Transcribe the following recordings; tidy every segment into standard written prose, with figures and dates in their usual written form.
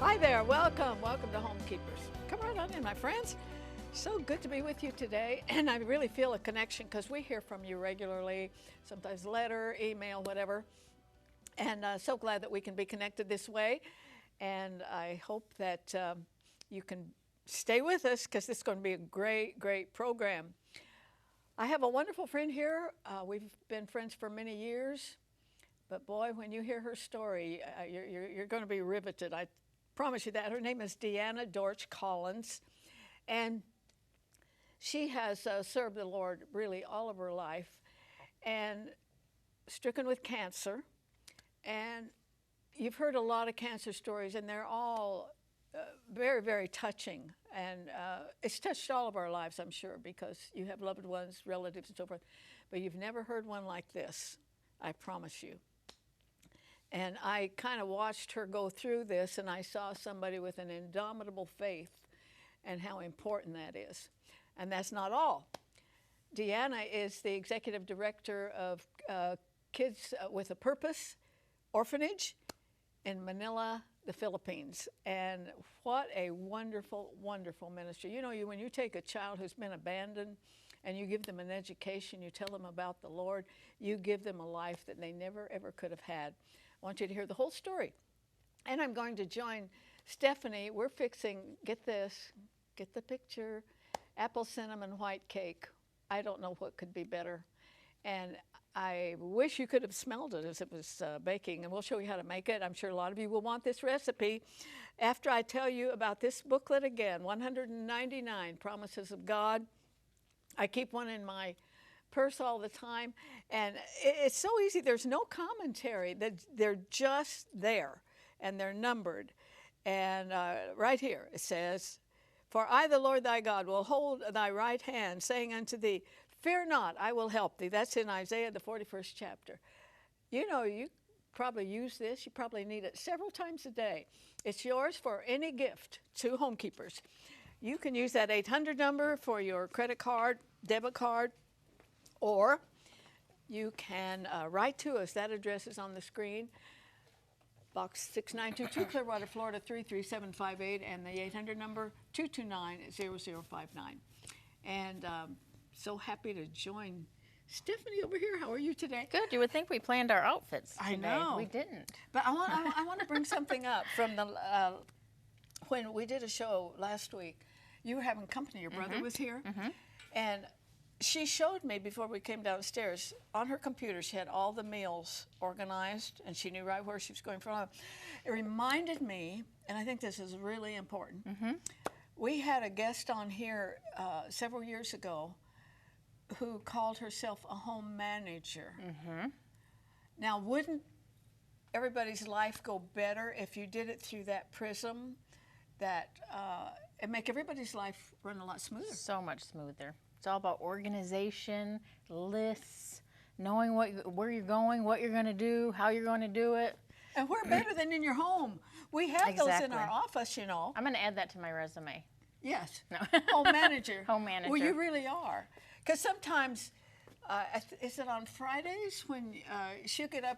Hi there, welcome to Homekeepers. Come right on in, my friends. So good to be with you today, and I really feel a connection because we hear from you regularly, sometimes letter, email, whatever, and so glad that we can be connected this way, and I hope that you can stay with us because this is going to be a great program. I have a wonderful friend here. We've been friends for many years, but boy, when you hear her story, you're going to be riveted. I promise you that. Her name is Deanna Dortch Collins, and she has served the Lord really all of her life, and stricken with cancer. And you've heard a lot of cancer stories, and they're all very touching. And it's touched all of our lives, I'm sure, because you have loved ones, relatives, and so forth. But you've never heard one like this, I promise you. And I kind of watched her go through this, and I saw somebody with an indomitable faith and how important that is. And that's not all. Deanna is the executive director of Kids with a Purpose Orphanage in Manila, the Philippines. And what a wonderful ministry. You know, when you take a child who's been abandoned and you give them an education, you tell them about the Lord, you give them a life that they never ever could have had. I want you to hear the whole story. And I'm going to join Stephanie. We're fixing, get this, get the picture, apple cinnamon white cake. I don't know what could be better. And I wish you could have smelled it as it was baking, and we'll show you how to make it. I'm sure a lot of you will want this recipe after I tell you about this booklet again, 199 Promises of God. I keep one in my purse all the time, and it's so easy. There's no commentary. They're just there, and they're numbered. And right here it says, "For I, the Lord thy God, will hold thy right hand, saying unto thee, Fear not, I will help thee." That's in Isaiah, the 41st chapter. You know, you probably use this. You probably need it several times a day. It's yours for any gift to Homekeepers. You can use that 800 number for your credit card, debit card, or you can write to us. That address is on the screen. Box 6922, Clearwater, Florida 33758, and the 800 number 229-0059. And so happy to join Stephanie over here. How are you today? Good. You would think we planned our outfits today. I know. We didn't. But I want to bring something up from the when we did a show last week. You were having company. Your brother was here. And she showed me before we came downstairs, on her computer, she had all the meals organized, and she knew right where she was going from. It reminded me, and I think this is really important, we had a guest on here several years ago who called herself a home manager. Now, wouldn't everybody's life go better if you did it through that prism, that it'd make everybody's life run a lot smoother? So much smoother. It's all about organization, lists, knowing where you're going, what you're going to do, how you're going to do it. And we're better than in your home. We have those in our office, you know. I'm going to add that to my resume. Yes. No. Home manager. Home manager. Well, you really are. Because sometimes, is it on Fridays when she'll get up,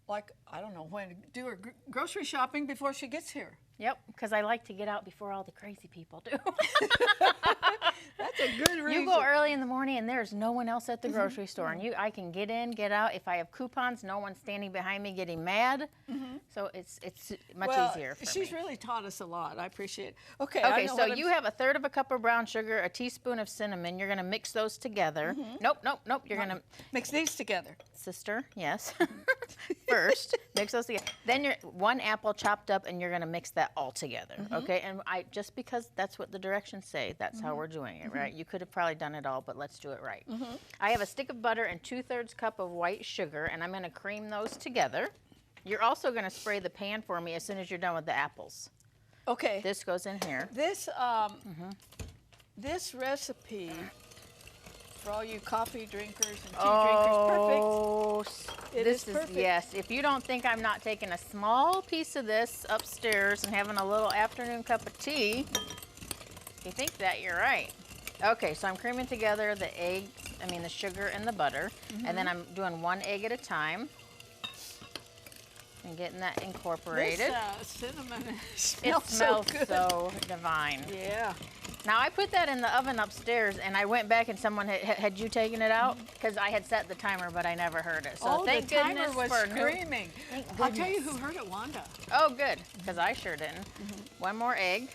like, I don't know when, do her grocery shopping before she gets here? Yep, because I like to get out before all the crazy people do. That's a good reason. You go early in the morning and there's no one else at the grocery store. And I can get in, get out. If I have coupons, no one's standing behind me getting mad. So it's much easier for me. She's really taught us a lot. I appreciate it. Okay, so you have a third of a cup of brown sugar, a teaspoon of cinnamon. You're going to mix those together. Nope. You're going to mix these together. Sister, yes. First, mix those together. Then you're 1 apple chopped up, and you're going to mix that all together. Okay, and just because that's what the directions say, that's how we're doing it, right? You could have probably done it all, but let's do it right. I have a stick of butter and 2/3 cup of white sugar, and I'm going to cream those together. You're also going to spray the pan for me as soon as you're done with the apples. Okay. This goes in here. This this recipe, for all you coffee drinkers and tea drinkers, perfect. It is perfect. Yes. If you don't think I'm not taking a small piece of this upstairs and having a little afternoon cup of tea, if you think that, you're right. Okay, so I'm creaming together the the sugar and the butter, and then I'm doing 1 egg at a time. And getting that incorporated. This cinnamon smells It smells so good. so divine. Yeah. Now I put that in the oven upstairs, and I went back and someone had you taken it out? Because I had set the timer, but I never heard it. So thank the timer goodness was for screaming. I'll tell you who heard it, Wanda. Oh, good, because I sure didn't. One more egg,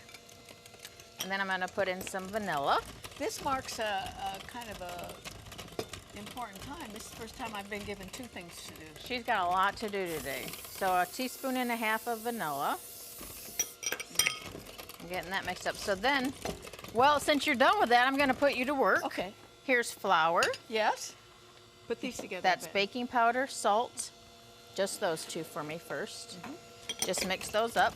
and then I'm gonna put in some vanilla. This marks a kind of a important time. This is the first time I've been given 2 things to do. She's got a lot to do today. So 1.5 teaspoons of vanilla. I'm getting that mixed up. So then, well, since you're done with that, I'm gonna put you to work. Okay. Here's flour. Yes. Put these together. That's baking powder, salt. Just those 2 for me first. Just mix those up.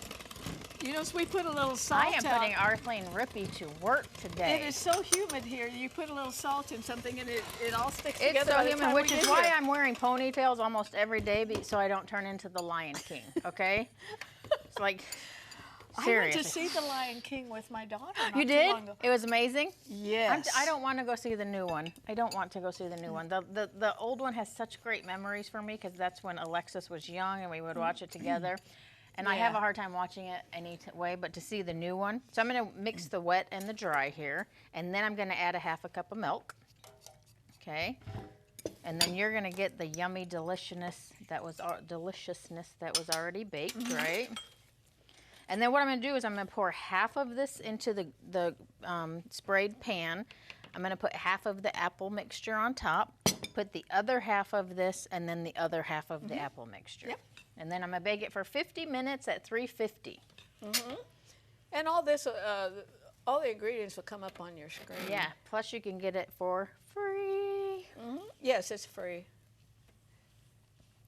You know, so we put a little salt I am putting Arthelene Rippy to work today. It is so humid here. You put a little salt in something and it all sticks It's together. so by the humid, time which we is get why here. I'm wearing ponytails almost every day so I don't turn into the Lion King, okay? It's like, seriously. I went to see The Lion King with my daughter not You too did? long ago. It was amazing? Yes. I don't want to go see the new one. I don't want to go see the new one. The old one has such great memories for me because that's when Alexis was young and we would watch it together. And I have a hard time watching it any way, but to see the new one. So I'm going to mix the wet and the dry here, and then I'm going to add 1/2 cup of milk. Okay. And then you're going to get the yummy deliciousness that was already baked, right? And then what I'm going to do is I'm going to pour 1/2 of this into the sprayed pan. I'm going to put 1/2 of the apple mixture on top, put the other 1/2 of this, and then the other 1/2 of the apple mixture. Yep. And then I'm going to bake it for 50 minutes at 350. And all this, all the ingredients will come up on your screen. Yeah, plus you can get it for free. Yes, it's free.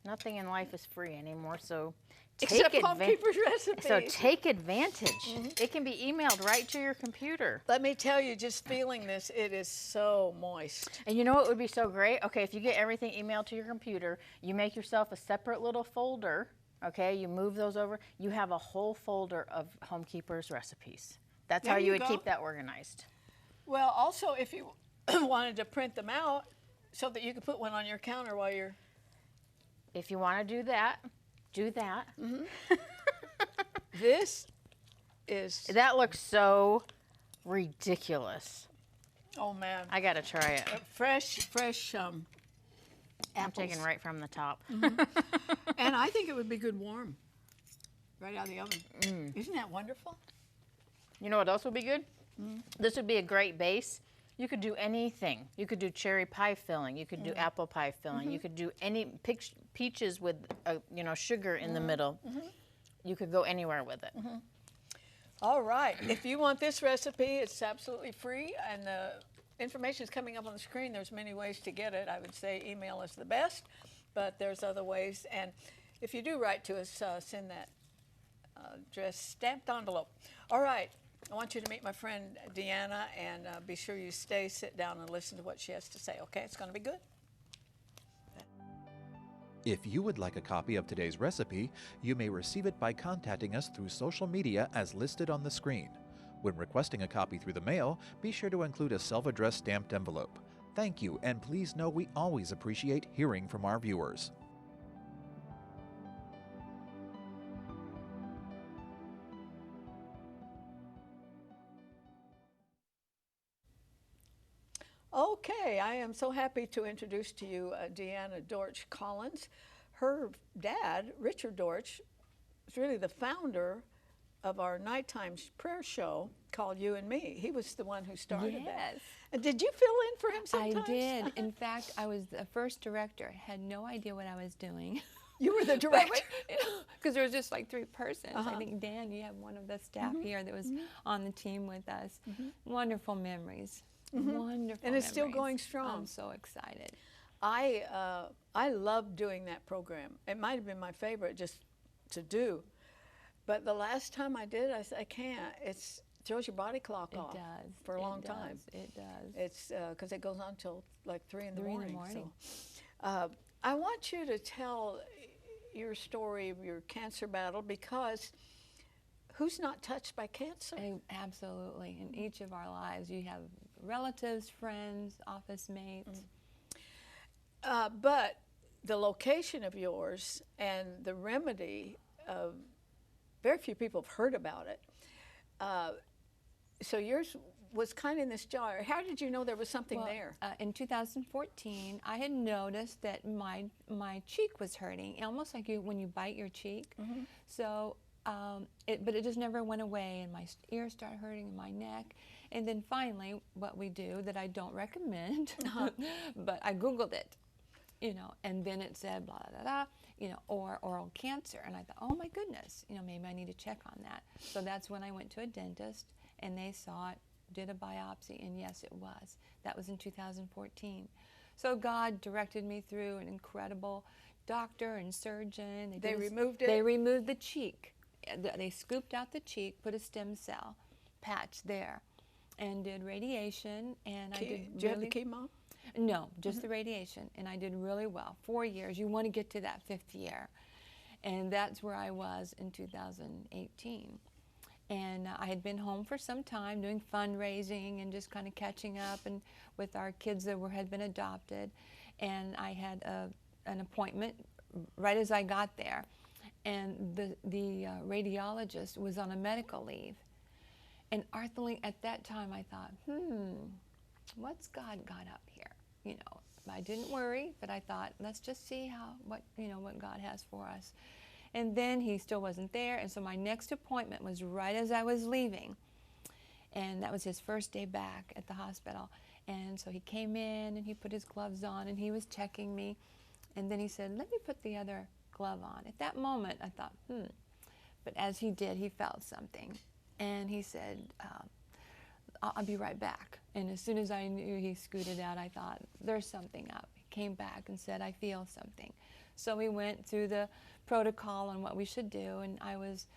Nothing in life is free anymore, so Except Homekeepers recipes. So take advantage. It can be emailed right to your computer. Let me tell you, just feeling this, it is so moist. And you know what would be so great? Okay, if you get everything emailed to your computer, you make yourself a separate little folder, okay? You move those over. You have a whole folder of Homekeepers recipes. That's There how you you would go. keep that organized. Well, also, if you wanted to print them out so that you could put one on your counter while you're... If you want to do that, do that. This is... That looks so ridiculous. Oh, man. I got to try it. Fresh I'm apples. taking right from the top. And I think it would be good warm, right out of the oven. Isn't that wonderful? You know what else would be good? This would be a great base. You could do anything. You could do cherry pie filling. You could do apple pie filling. You could do any peaches with sugar in the middle. You could go anywhere with it. All right. If you want this recipe, it's absolutely free, and the information is coming up on the screen. There's many ways to get it. I would say email is the best, but there's other ways. And if you do write to us, send that address stamped envelope. All right. I want you to meet my friend Deanna, and be sure you sit down and listen to what she has to say, okay? It's going to be good. If you would like a copy of today's recipe, you may receive it by contacting us through social media as listed on the screen. When requesting a copy through the mail, be sure to include a self-addressed stamped envelope. Thank you, and please know we always appreciate hearing from our viewers. Okay, I am so happy to introduce to you Deanna Dortch Collins. Her dad, Richard Dortch, is really the founder of our nighttime prayer show called You and Me. He was the one who started that. Yes. And did you fill in for him sometimes? I did. In fact, I was the first director. I had no idea what I was doing. You were the director. Because there was just like 3 persons. Uh-huh. I think, Dan, you have one of the staff here that was on the team with us. Wonderful memories. Wonderful And it's still memories. going strong. I'm so excited. I love doing that program. It might have been my favorite just to do. But the last time I did, I said, I can't. It throws your body clock It off does. for a long time. It does. It's because it goes on till like 3 in the 3 in the morning. morning. So, I want you to tell your story of your cancer battle, because who's not touched by cancer? Absolutely. In each of our lives, you have relatives, friends, office mates. But the location of yours and the remedy, very few people have heard about it. So yours was kind of in this jar. How did you know there was something there? In 2014, I had noticed that my cheek was hurting, almost like when you bite your cheek. So, but it just never went away, and my ears started hurting, and my neck. And then finally, what we do that I don't recommend, but I Googled it, you know, and then it said blah, blah, blah, you know, or oral cancer. And I thought, oh my goodness, you know, maybe I need to check on that. So that's when I went to a dentist, and they saw it, did a biopsy, and yes, it was. That was in 2014. So God directed me through an incredible doctor and surgeon. They removed it? They removed the cheek. They scooped out the cheek, put a stem cell patch there, and did radiation. And I did. Did you have the chemo? No, just the radiation, and I did really well. 4 years. You want to get to that 5th year, and that's where I was in 2018. And I had been home for some time doing fundraising and just kind of catching up and with our kids that had been adopted. And I had an appointment right as I got there, and the radiologist was on a medical leave. And Arthelene, at that time, I thought, what's God got up here? You know, I didn't worry, but I thought, let's just see what God has for us. And then he still wasn't there, and so my next appointment was right as I was leaving. And that was his first day back at the hospital. And so he came in, and he put his gloves on, and he was checking me. And then he said, let me put the other glove on. At that moment, I thought, But as he did, he felt something. And he said, I'll be right back. And as soon as I knew he scooted out, I thought, there's something up. He came back and said, I feel something. So we went through the protocol on what we should do, and I was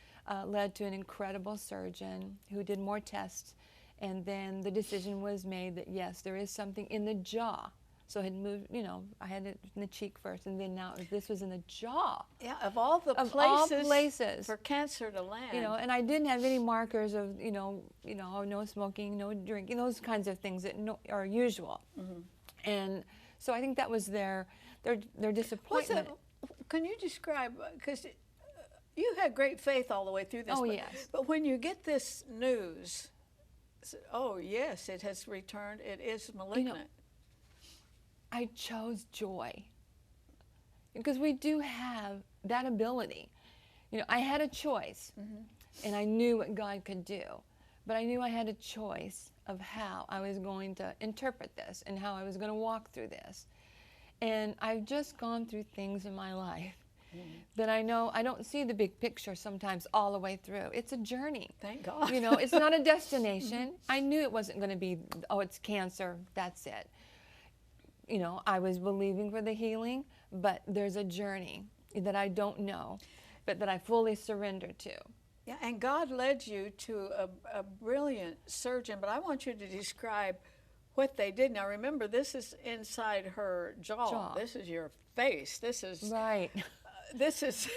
led to an incredible surgeon who did more tests, and then the decision was made that yes, there is something in the jaw. So I had moved, you know, I had it in the cheek first, and then now this was in the jaw. Yeah, of all the places for cancer to land. You know, and I didn't have any markers of, no smoking, no drinking, those kinds of things that are usual. And so I think that was their disappointment. Can you describe, because you had great faith all the way through this. Oh, yes. But when you get this news, oh, yes, it has returned, it is malignant. You know, I chose joy, because we do have that ability. You know, I had a choice, and I knew what God could do, but I knew I had a choice of how I was going to interpret this and how I was going to walk through this. And I've just gone through things in my life that I know I don't see the big picture sometimes all the way through. It's a journey. Thank God. You know, it's not a destination. I knew it wasn't going to be, oh, it's cancer, that's it. You know, I was believing for the healing, but there's a journey that I don't know, but that I fully surrendered to. Yeah, and God led you to a brilliant surgeon, but I want you to describe what they did. Now remember, this is inside her jaw. This is your face. This is right. This is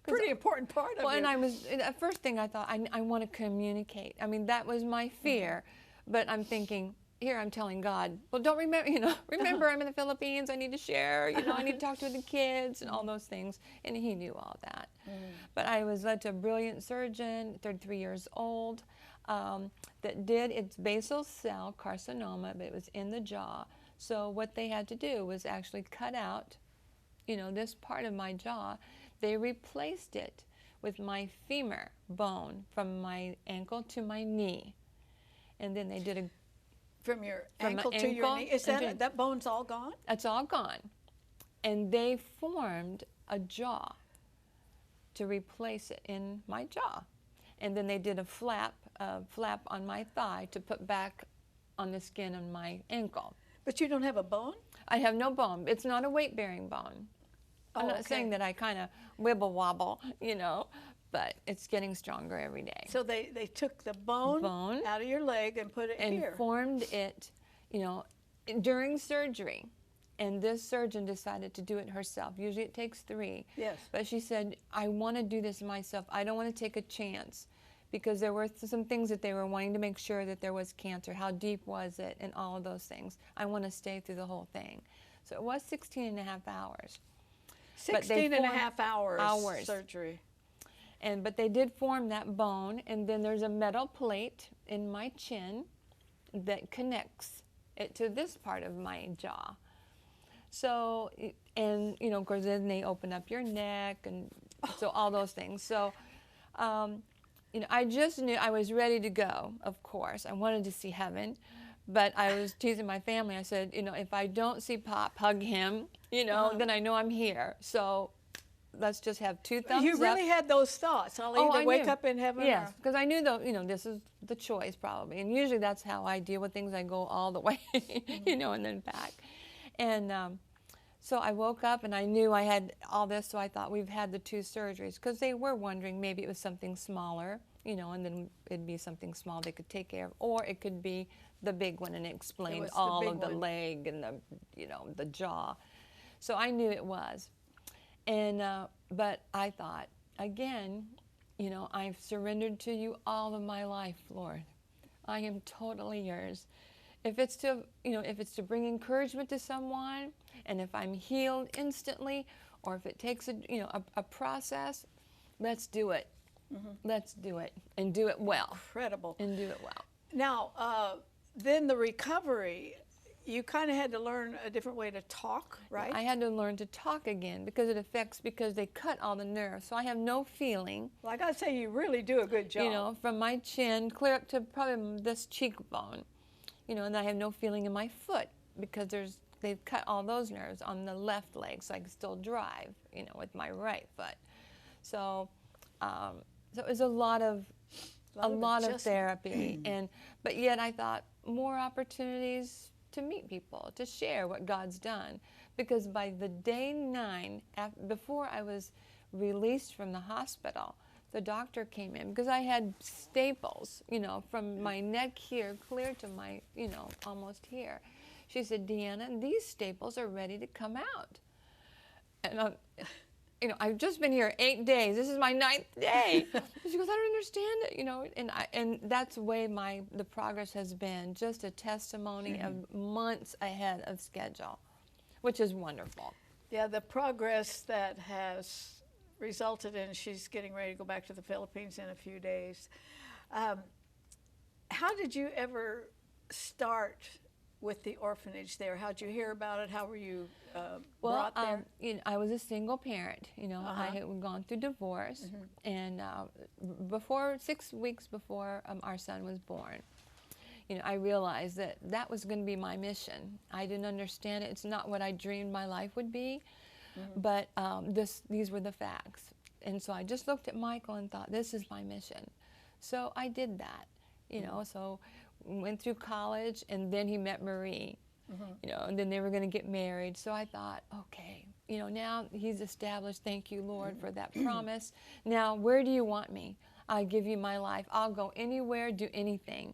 pretty important part of it. Well, and I was, the first thing I thought, I want to communicate. I mean, that was my fear, but I'm thinking, here I'm telling God, well, don't remember I'm in the Philippines, I need to share, I need to talk to the kids and all those things, and he knew all that. But I was led to a brilliant surgeon, 33 years old, that did its basal cell carcinoma, but it was in the jaw. So what they had to do was actually cut out, this part of my jaw. They replaced it with my femur bone from my ankle to my knee. And then they did a From your ankle to your knee? Is that bone's all gone? It's all gone. And they formed a jaw to replace it in my jaw. And then they did a flap on my thigh to put back on the skin on my ankle. But you don't have a bone? I have no bone. It's not a weight-bearing bone. I'm not saying that I kind of wibble-wobble, but it's getting stronger every day. So they took the bone out of your leg and put it here. And formed it, during surgery. And this surgeon decided to do it herself. Usually it takes 3. Yes. But she said, I want to do this myself. I don't want to take a chance, because there were some things that they were wanting to make sure that there was cancer. How deep was it, and all of those things. I want to stay through the whole thing. So it was 16 and a half hours. But 16 and a half hours surgery. But they did form that bone, and then there's a metal plate in my chin that connects it to this part of my jaw. So, and you know, of course, then they open up your neck, and so all those things. So, you know, I just knew I was ready to go. Of course, I wanted to see heaven, but I was teasing my family. I said, you know, if I don't see Pop, hug him, you know, then I know I'm here. So, let's just have two thumbs up. You really had those thoughts. I'll either wake up in heaven. Yes, because I knew, though, you know, this is the choice probably. And usually that's how I deal with things. I go all the way, you know, and then back. And so I woke up and I knew I had all this, so I thought we've had the 2 surgeries, because they were wondering maybe it was something smaller, you know, and then it'd be something small they could take care of, or it could be the big one, and it explained all of the leg and the, you know, the jaw. So I knew it was. And, but I thought, again, you know, I've surrendered to you all of my life, Lord. I am totally yours. If it's to, you know, if it's to bring encouragement to someone, and if I'm healed instantly, or if it takes a, you know, a process, let's do it. Let's do it, and do it well. Incredible. And do it well. Now, then the recovery, you kind of had to learn a different way to talk, right? I had to learn to talk again, because because they cut all the nerves, so I have no feeling. Well, I gotta say, you really do a good job. You know, from my chin clear up to probably this cheekbone, you know, and I have no feeling in my foot, because they've cut all those nerves on the left leg, so I can still drive, you know, with my right foot. So, so it was a lot of therapy, but yet I thought more opportunities to meet people, to share what God's done, because by the day 9, before I was released from the hospital, the doctor came in, because I had staples, you know, from my neck here clear to my, you know, almost here. She said, Deanna, these staples are ready to come out. And you know, I've just been here 8 days. This is my 9th day. She goes, I don't understand it, you know, and that's the way the progress has been, just a testimony of months ahead of schedule, which is wonderful. Yeah, the progress that has resulted in, she's getting ready to go back to the Philippines in a few days. How did you ever start with the orphanage there? How'd you hear about it? How were you brought there? You know, I was a single parent. You know, I had gone through divorce, and 6 weeks before our son was born, you know, I realized that was going to be my mission. I didn't understand it. It's not what I dreamed my life would be, but these were the facts. And so I just looked at Michael and thought, this is my mission. So I did that, you know, so went through college, and then he met Marie, you know, and then they were going to get married. So I thought, okay, you know, now he's established. Thank you, Lord, for that promise. Now, where do you want me? I'll give you my life. I'll go anywhere, do anything.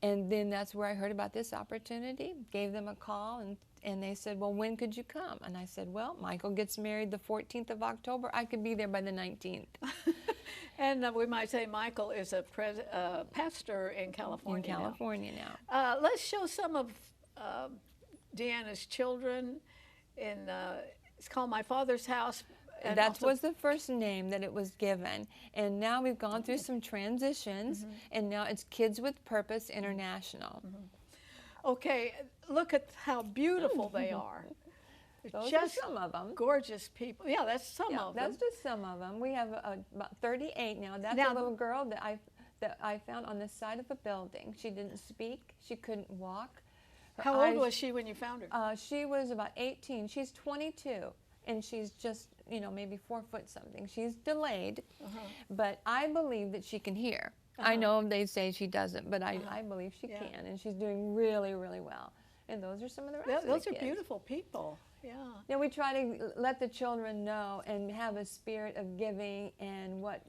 And then that's where I heard about this opportunity, gave them a call, and they said, well, when could you come? And I said, well, Michael gets married the 14th of October. I could be there by the 19th. And we might say Michael is a pastor in California. In California now. Let's show some of Deanna's children. It's called My Father's House. And that was the first name that it was given. And now we've gone through some transitions, and now it's Kids with Purpose International. Okay, look at how beautiful they are. Those just are some of them. Gorgeous people. Yeah, that's some of them. That's just some of them. We have about 38 now. That's a little girl that I found on the side of a building. She didn't speak. She couldn't walk. How old was she when you found her? She was about 18. She's 22, and she's just, you know, maybe 4 foot something. She's delayed, but I believe that she can hear. I know they say she doesn't, but I believe she can, and she's doing really, really well. And those are some of the rest of the kids. Those are beautiful people. Yeah. Now we try to let the children know and have a spirit of giving, and what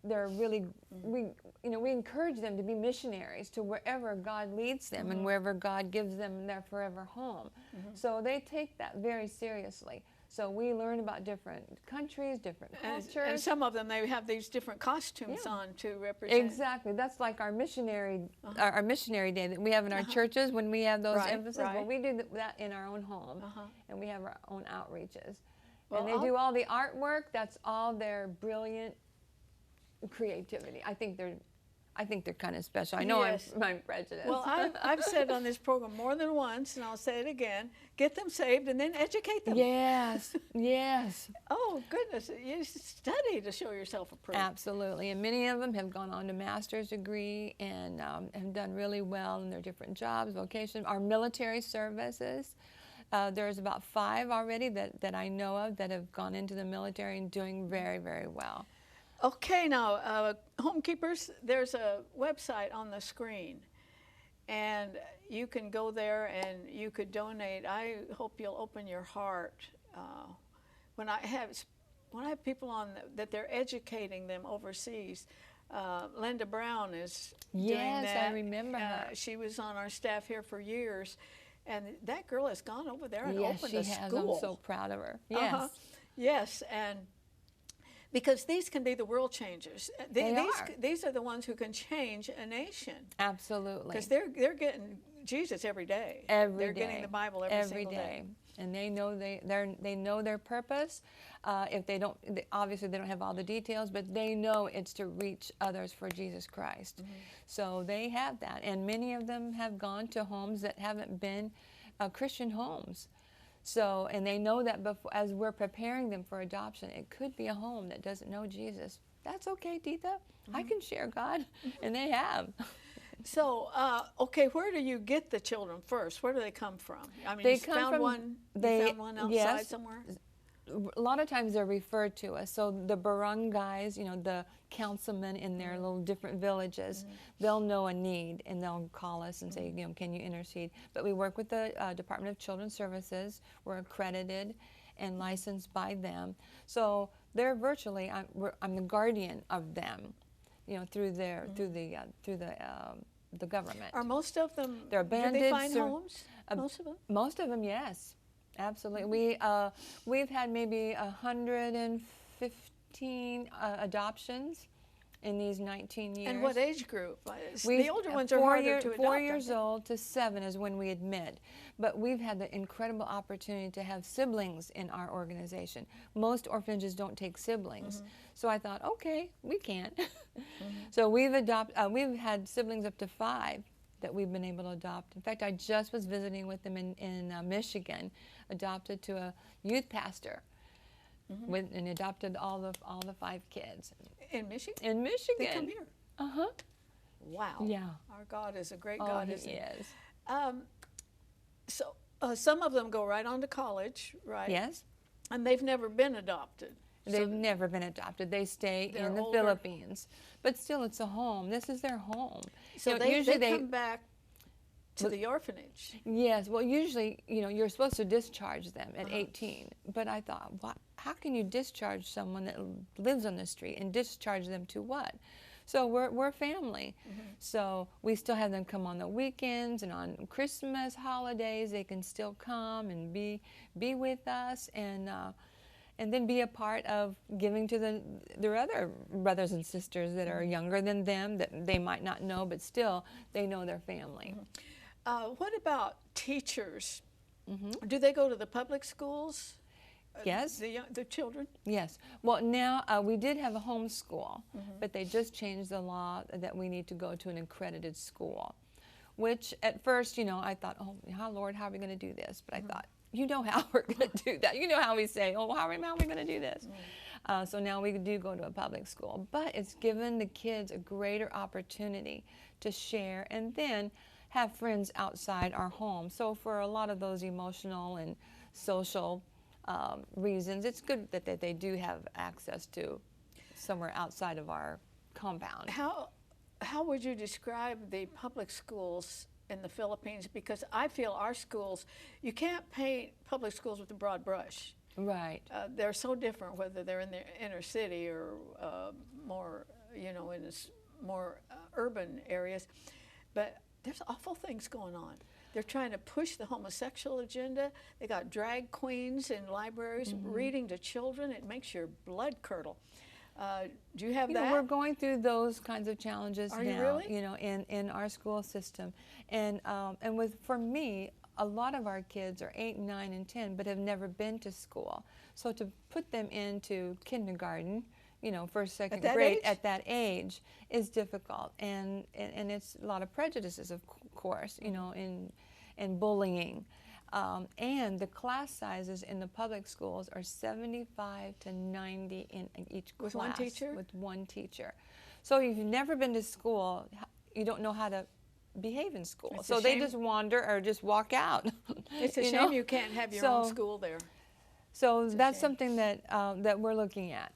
they're really, we encourage them to be missionaries to wherever God leads them and wherever God gives them their forever home. So they take that very seriously. So we learn about different countries, different cultures. And some of them, they have these different costumes on to represent. Exactly. That's like our missionary our missionary day that we have in our churches when we have those emphases. Well, we do that in our own home, and we have our own outreaches. And they do all the artwork. That's all their brilliant creativity. I think they're kind of special. I know Yes. I'm prejudiced. Well, I've said on this program more than once, and I'll say it again, get them saved and then educate them. Yes, yes. Oh, goodness, you study to show yourself approved. Absolutely, and many of them have gone on to master's degree and have done really well in their different jobs, vocations. Our military services, there's about 5 already that I know of that have gone into the military and doing very, very well. Okay, now, Homekeepers, there's a website on the screen, and you can go there and you could donate. I hope you'll open your heart. When I have people on that they're educating them overseas, Linda Brown is doing that. Yes, I remember her. She was on our staff here for years, and that girl has gone over there and Yes, opened she a has. school. I'm so proud of her. Yes. Yes, and because these can be the world changers. These are the ones who can change a nation. Absolutely. Because they're getting Jesus every day. They're getting the Bible every single day. And they know they know their purpose. If they don't, obviously they don't have all the details, but they know it's to reach others for Jesus Christ. Mm-hmm. So they have that, and many of them have gone to homes that haven't been Christian homes. So, and they know that before, as we're preparing them for adoption, it could be a home that doesn't know Jesus. That's okay, Tita. Mm-hmm. I can share God, and they have. So, okay, where do you get the children first? Where do they come from? I mean, you found one outside somewhere? A lot of times they're referred to us. So the barangays, the councilmen in their little different villages, they'll know a need and they'll call us and say, can you intercede? But we work with the Department of Children's Services. We're accredited and licensed by them. So they're virtually, I'm the guardian of them, through the government. Are most of them? They're banded. Do they find homes? Most of them. Most of them, yes. Absolutely. We've had maybe 115 adoptions in these 19 years. And what age group? The older ones are harder to adopt. 4 years old to 7 is when we admit. But we've had the incredible opportunity to have siblings in our organization. Most orphanages don't take siblings. So I thought, okay, we can. So we've had siblings up to 5 that we've been able to adopt. In fact, I just was visiting with them in Michigan, adopted to a youth pastor, and adopted all the 5 kids. In Michigan? In Michigan. They come here? Uh-huh. Wow. Yeah. Our God is a great God, isn't He he? is. So some of them go right on to college, right? Yes. And they've never been adopted. They've never been adopted. They stay in the older. Philippines. But still, it's a home. This is their home. So they come back to the orphanage. Yes. Well, usually, you're supposed to discharge them at 18. But I thought, how can you discharge someone that lives on the street and discharge them to what? So we're family. So we still have them come on the weekends and on Christmas holidays. They can still come and be with us and then be a part of giving to their other brothers and sisters that are younger than them that they might not know, but still they know their family. What about teachers? Do they go to the public schools? Yes. The children? Yes. Well, now we did have a homeschool, but they just changed the law that we need to go to an accredited school, which at first, I thought, oh, Lord, how are we going to do this? But I thought, how we're going to do that. How we say, oh, how are we going to do this? So now we do go to a public school. But it's given the kids a greater opportunity to share and then have friends outside our home. So for a lot of those emotional and social reasons, it's good that they do have access to somewhere outside of our compound. How would you describe the public schools in the Philippines? Because I feel our schools, you can't paint public schools with a broad brush. Right. They're so different whether they're in the inner city or more, in more urban areas. But there's awful things going on. They're trying to push the homosexual agenda. They got drag queens in libraries reading to children. It makes your blood curdle. Do you have that? We're going through those kinds of challenges Are now. you really? In our school system, and for me, a lot of our kids are 8, 9, and 10, but have never been to school. So to put them into kindergarten, you know, first, second grade at that age is difficult, and it's a lot of prejudices, of course, you know, in bullying. And the class sizes in the public schools are 75 to 90 in each class. With one teacher? With one teacher. So if you've never been to school, you don't know how to behave in school. So they just wander or just walk out. It's a shame you can't have your own school there. So that's something that that we're looking at,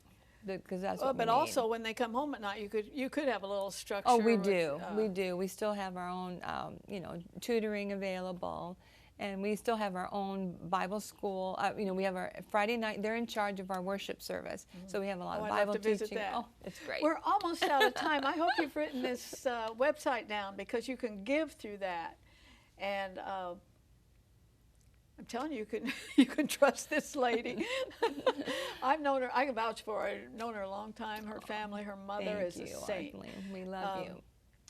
because that's what we but need. also when they come home at night, you could have a little structure. Oh, we do. We do. We still have our own, you know, tutoring available, and we still have our own Bible school. You know, we have our Friday night. They're in charge of our worship service, so we have a lot of I'd Bible love to visit teaching. that. Oh, it's great. We're almost out of time. I hope you've written this website down, because you can give through that, and I'm telling you, you can trust this lady. I've known her. I can vouch for her. I've known her a long time. Her family, her mother is a saint. Arthelene. We love you.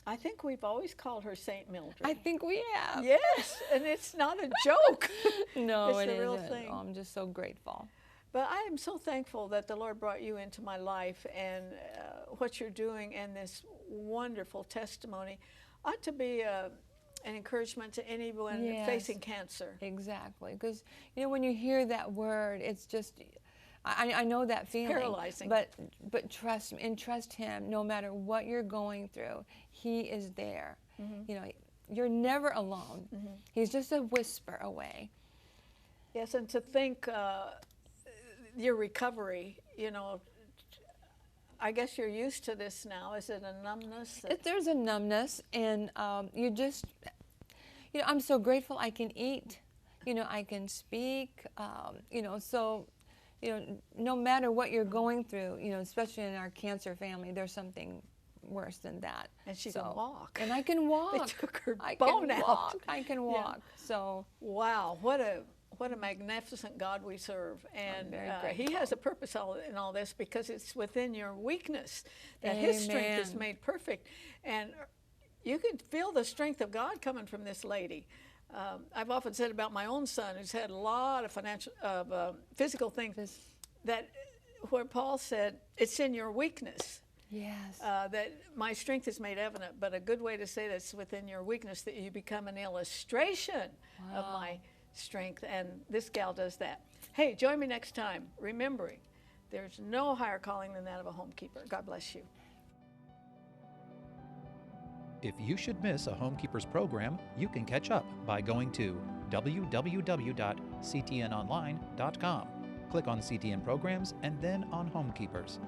I think we've always called her Saint Mildred. I think we have. Yes, and it's not a joke. No, it's it the real isn't. thing. Oh, I'm just so grateful. But I am so thankful that the Lord brought you into my life, and what you're doing, and this wonderful testimony ought to be an encouragement to anyone facing cancer. Exactly, because you know, when you hear that word, it's just, I know that feeling. Paralyzing. But trust and trust Him. No matter what you're going through, He is there. You know, you're never alone. He's just a whisper away. Yes, and to think your recovery, you know, I guess you're used to this now. Is it a numbness? There's a numbness, and you just, you know, I'm so grateful I can eat. You know, I can speak. You know, so, you know, no matter what you're going through, you know, especially in our cancer family, there's something worse than that. And she can walk. And I can walk. They took her I bone can out. Walk. I can walk. So. Wow, what a magnificent God we serve. And He has a purpose in all this, because it's within your weakness that His strength is made perfect. And you can feel the strength of God coming from this lady. I've often said about my own son, who's had a lot of physical things, that where Paul said, it's in your weakness. Yes. That my strength is made evident, but a good way to say that's within your weakness, that you become an illustration of my strength, and this gal does that. Hey, join me next time, remembering there's no higher calling than that of a homekeeper. God bless you. If you should miss a Homekeepers program, you can catch up by going to www.ctnonline.com. Click on CTN Programs and then on Homekeepers.